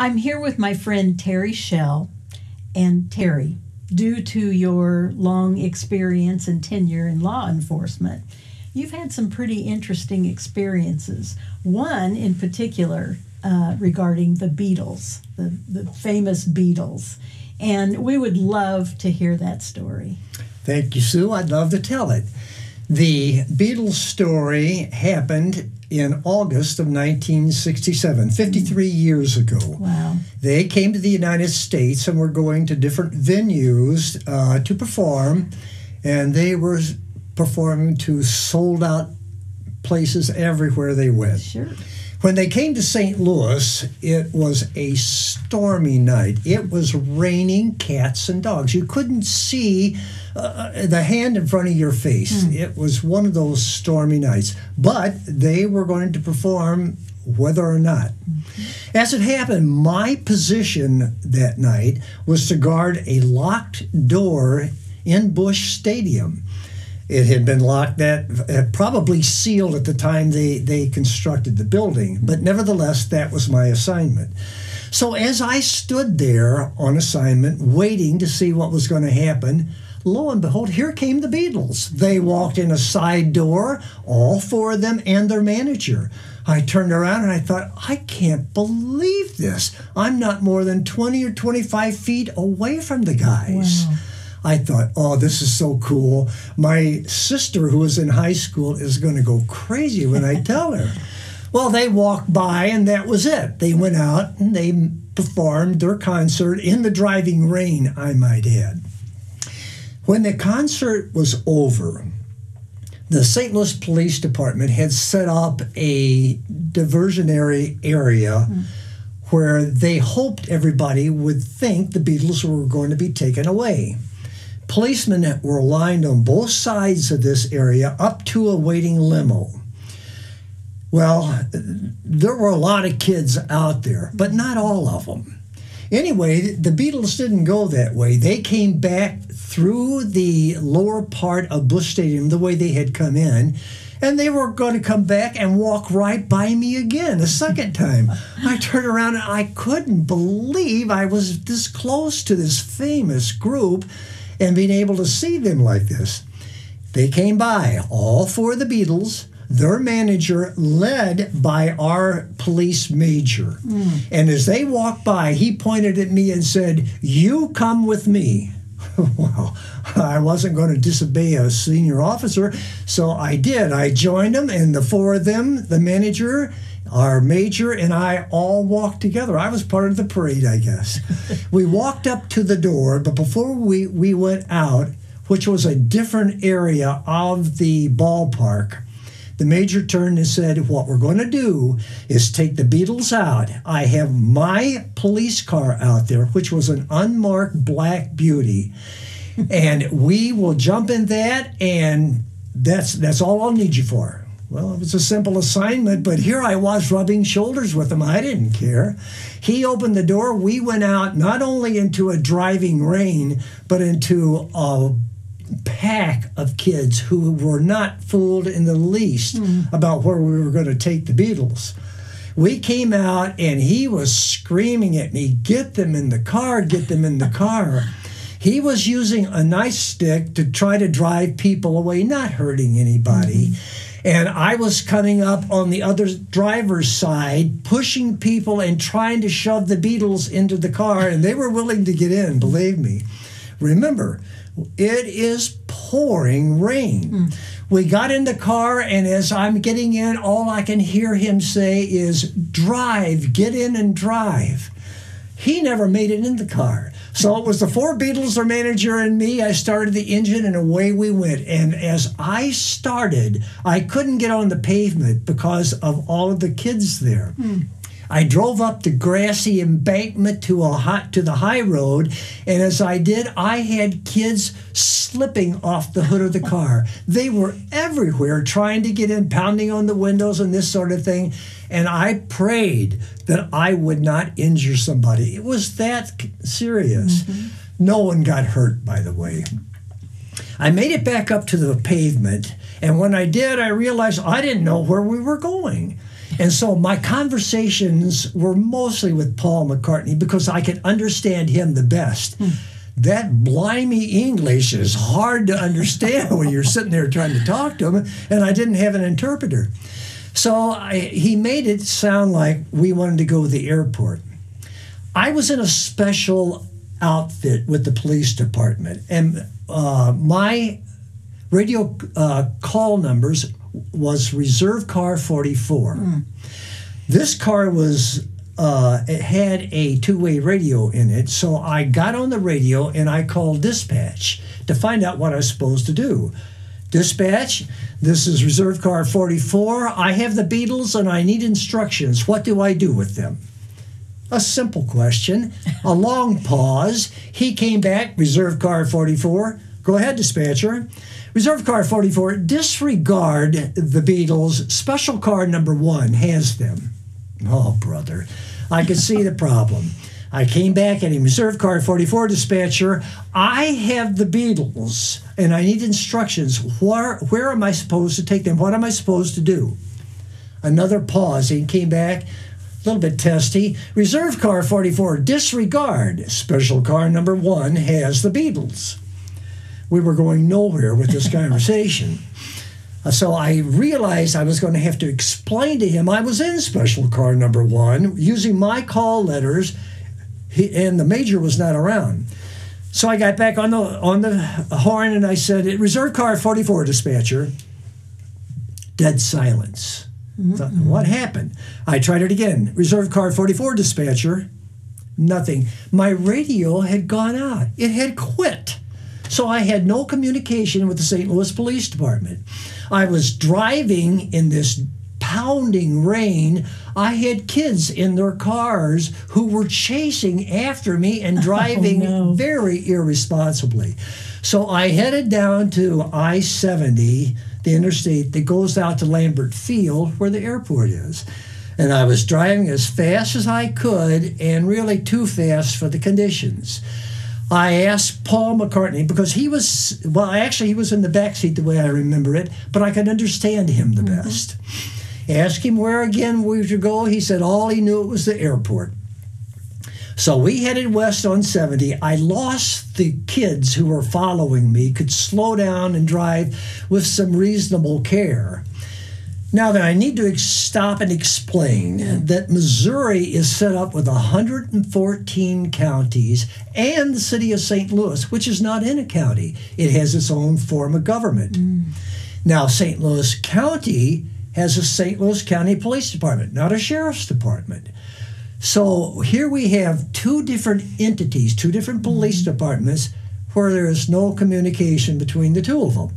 I'm here with my friend Terry Schell. And Terry, due to your long experience and tenure in law enforcement, you've had some pretty interesting experiences. One in particular regarding the Beatles, the famous Beatles. And we would love to hear that story. Thank you, Sue. I'd love to tell it. The Beatles story happened in August of 1967, 53 years ago. Wow. They came to the United States and were going to different venues to perform, and they were performing to sold-out places everywhere they went. Sure. When they came to St. Louis, it was a stormy night. It was raining cats and dogs. You couldn't see the hand in front of your face. It was one of those stormy nights. But they were going to perform whether or not. As it happened, my position that night was to guard a locked door in Busch Stadium. It had been locked, probably sealed at the time they constructed the building, but nevertheless, that was my assignment. So as I stood there on assignment, waiting to see what was going to happen, lo and behold, here came the Beatles. They walked in a side door, all four of them and their manager. I turned around and I thought, I can't believe this. I'm not more than 20 or 25 feet away from the guys. Wow. I thought, oh, this is so cool. My sister, who was in high school, is going to go crazy when I tell her. Well, they walked by, and that was it. They went out, and they performed their concert in the driving rain, I might add. When the concert was over, the St. Louis Police Department had set up a diversionary area where they hoped everybody would think the Beatles were going to be taken away. Policemen were lined on both sides of this area up to a waiting limo. Well, there were a lot of kids out there, but not all of them. Anyway, the Beatles didn't go that way. They came back through the lower part of Busch Stadium the way they had come in, and they were going to come back and walk right by me again a second time. I turned around and I couldn't believe I was this close to this famous group and being able to see them like this. They came by, all four of the Beatles, their manager, led by our police major. And as they walked by, he pointed at me and said, "You come with me." Well, I wasn't going to disobey a senior officer, so I did. I joined them, and the four of them, the manager, our major, and I all walked together. I was part of the parade, I guess. We walked up to the door, but before we went out, which was a different area of the ballpark, the major turned and said, "What we're going to do is take the Beatles out. I have my police car out there, which was an unmarked black beauty, and we will jump in that, and that's all I'll need you for." Well, it was a simple assignment, but here I was rubbing shoulders with him. I didn't care. He opened the door. We went out not only into a driving rain, but into a pack of kids who were not fooled in the least about where we were going to take the Beatles. We came out, and he was screaming at me, "Get them in the car, get them in the car." He was using a nice stick to try to drive people away, not hurting anybody. And I was coming up on the other driver's side, pushing people and trying to shove the Beatles into the car, and they were willing to get in, believe me. Remember, it is pouring rain. We got in the car, and as I'm getting in, all I can hear him say is, "Drive, get in and drive." He never made it in the car. So it was the four Beatles, their manager, and me. I started the engine, and away we went. And as I started, I couldn't get on the pavement because of all of the kids there. I drove up the grassy embankment to the high road, and as I did, I had kids slipping off the hood of the car. They were everywhere trying to get in, pounding on the windows and this sort of thing. And I prayed that I would not injure somebody. It was that serious. No one got hurt, by the way. I made it back up to the pavement, and when I did, I realized I didn't know where we were going. And so my conversations were mostly with Paul McCartney because I could understand him the best. That blimey English is hard to understand when you're sitting there trying to talk to him, and I didn't have an interpreter. So he made it sound like we wanted to go to the airport. I was in a special outfit with the police department, and my radio call numbers was Reserve Car 44. This car was it had a two-way radio in it, so I got on the radio and I called dispatch to find out what I was supposed to do. Dispatch, this is Reserve Car 44. I have the Beatles and I need instructions. What do I do with them? A simple question. A long pause. He came back, Reserve Car 44. Go ahead, dispatcher. Reserve Car 44, disregard the Beatles. Special car number 1 has them. Oh, brother. I could see the problem. I came back at him, Reserve Car 44, dispatcher. I have the Beatles, and I need instructions. Where am I supposed to take them? What am I supposed to do? Another pause. He came back, a little bit testy. Reserve Car 44, disregard. Special car number 1 has the Beatles. We were going nowhere with this conversation. So I realized I was going to have to explain to him I was in special car number 1 using my call letters, and the major was not around. So I got back on the horn and I said, Reserve Car 44, dispatcher. Dead silence. Thought, what happened? I tried it again. Reserve Car 44, dispatcher. Nothing. My radio had gone out. It had quit. So I had no communication with the St. Louis Police Department. I was driving in this pounding rain. I had kids in their cars who were chasing after me and driving very irresponsibly. So I headed down to I-70, the interstate that goes out to Lambert Field, where the airport is. And I was driving as fast as I could, and really too fast for the conditions. I asked Paul McCartney, because he was in the back seat the way I remember it, but I could understand him the best. Asked him where again we should go. He said all he knew it was the airport. So we headed west on 70. I lost the kids who were following me, could slow down and drive with some reasonable care. Now that I need to stop and explain that Missouri is set up with 114 counties and the city of St. Louis, which is not in a county. It has its own form of government. Now, St. Louis County has a St. Louis County Police Department, not a sheriff's department. So here we have two different entities, two different police departments where there is no communication between the two of them.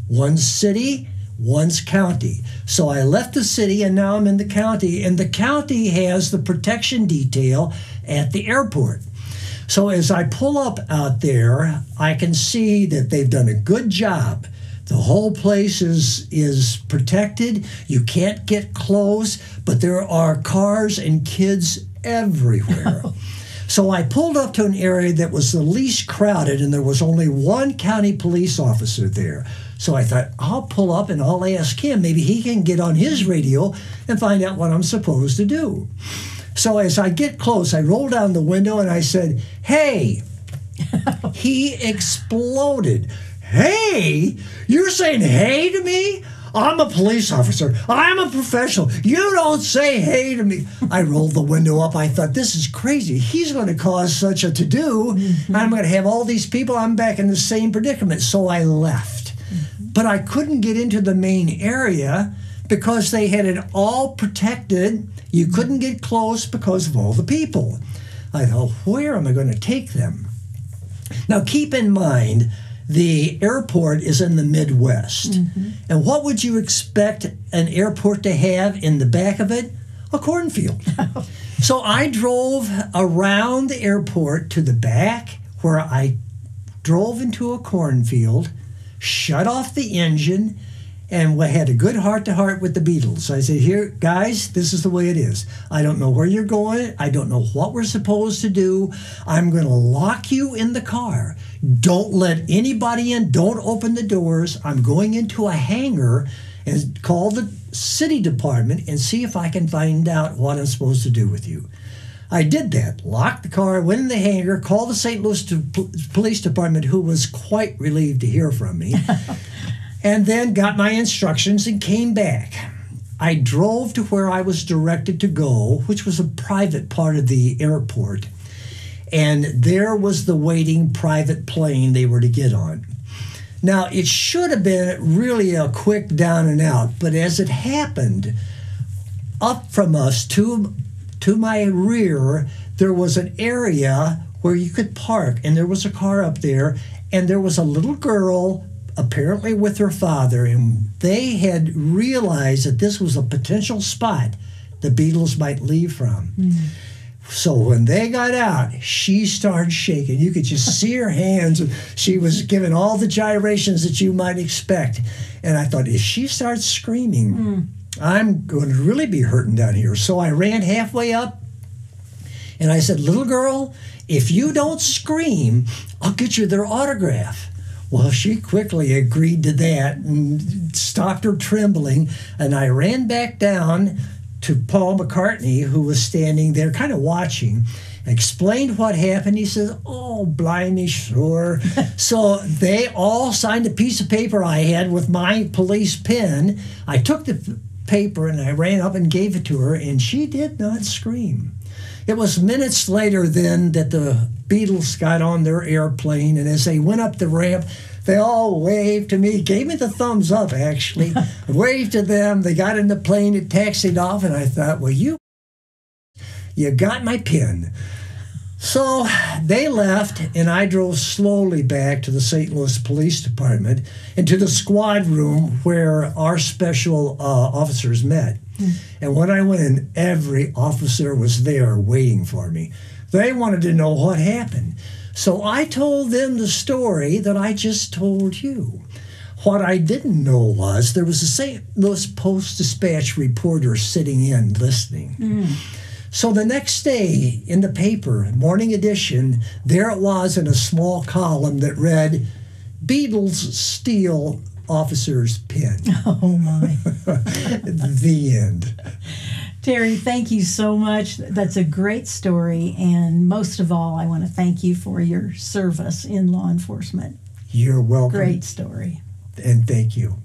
One's city, one's county. So I left the city and now I'm in the county, and the county has the protection detail at the airport. So as I pull up out there, I can see that they've done a good job. The whole place is protected. You can't get close, but there are cars and kids everywhere. So I pulled up to an area that was the least crowded, and there was only one county police officer there. So I thought, I'll pull up and I'll ask him. Maybe he can get on his radio and find out what I'm supposed to do. So as I get close, I roll down the window and I said, hey. He exploded. Hey? You're saying hey to me? I'm a police officer. I'm a professional. You don't say hey to me. I rolled the window up. I thought, this is crazy. He's going to cause such a to-do. I'm going to have all these people. I'm back in the same predicament. So I left. But I couldn't get into the main area because they had it all protected. You couldn't get close because of all the people. I thought, where am I going to take them? Now, keep in mind, the airport is in the Midwest. And what would you expect an airport to have in the back of it? A cornfield. So I drove around the airport to the back, where I drove into a cornfield, shut off the engine, and we had a good heart-to-heart with the Beatles. I said, here, guys, this is the way it is. I don't know where you're going. I don't know what we're supposed to do. I'm going to lock you in the car. Don't let anybody in. Don't open the doors. I'm going into a hangar and call the city department and see if I can find out what I'm supposed to do with you. I did that, locked the car, went in the hangar, called the St. Louis Police Department, who was quite relieved to hear from me, and then got my instructions and came back. I drove to where I was directed to go, which was a private part of the airport, and there was the waiting private plane they were to get on. Now, it should have been really a quick down and out, but as it happened, up from us to my rear, there was an area where you could park, and there was a car up there, and there was a little girl, apparently with her father, and they had realized that this was a potential spot the Beatles might leave from. Mm-hmm. So when they got out, she started shaking. You could just see her hands. She was giving all the gyrations that you might expect. And I thought, if she starts screaming, I'm going to really be hurting down here. So I ran halfway up, and I said, little girl, if you don't scream, I'll get you their autograph. Well, she quickly agreed to that and stopped her trembling, and I ran back down to Paul McCartney, who was standing there kind of watching, explained what happened. He says, oh, blimey, sure. So they all signed a piece of paper I had with my police pen. I took the paper and I ran up and gave it to her, and she did not scream. It was minutes later then that the Beatles got on their airplane, and as they went up the ramp, they all waved to me, gave me the thumbs up, actually. Waved to them. They got in the plane, it taxied off, and I thought, well, you got my pin. So they left, and I drove slowly back to the St. Louis Police Department and to the squad room where our special officers met. And when I went in, every officer was there waiting for me. They wanted to know what happened. So I told them the story that I just told you. What I didn't know was there was a St. Louis Post-Dispatch reporter sitting in listening. So the next day in the paper, morning edition, there it was in a small column that read, Beatles steal officer's pin. Oh, my. The end. Terry, thank you so much. That's a great story. And most of all, I want to thank you for your service in law enforcement. You're welcome. Great story. And thank you.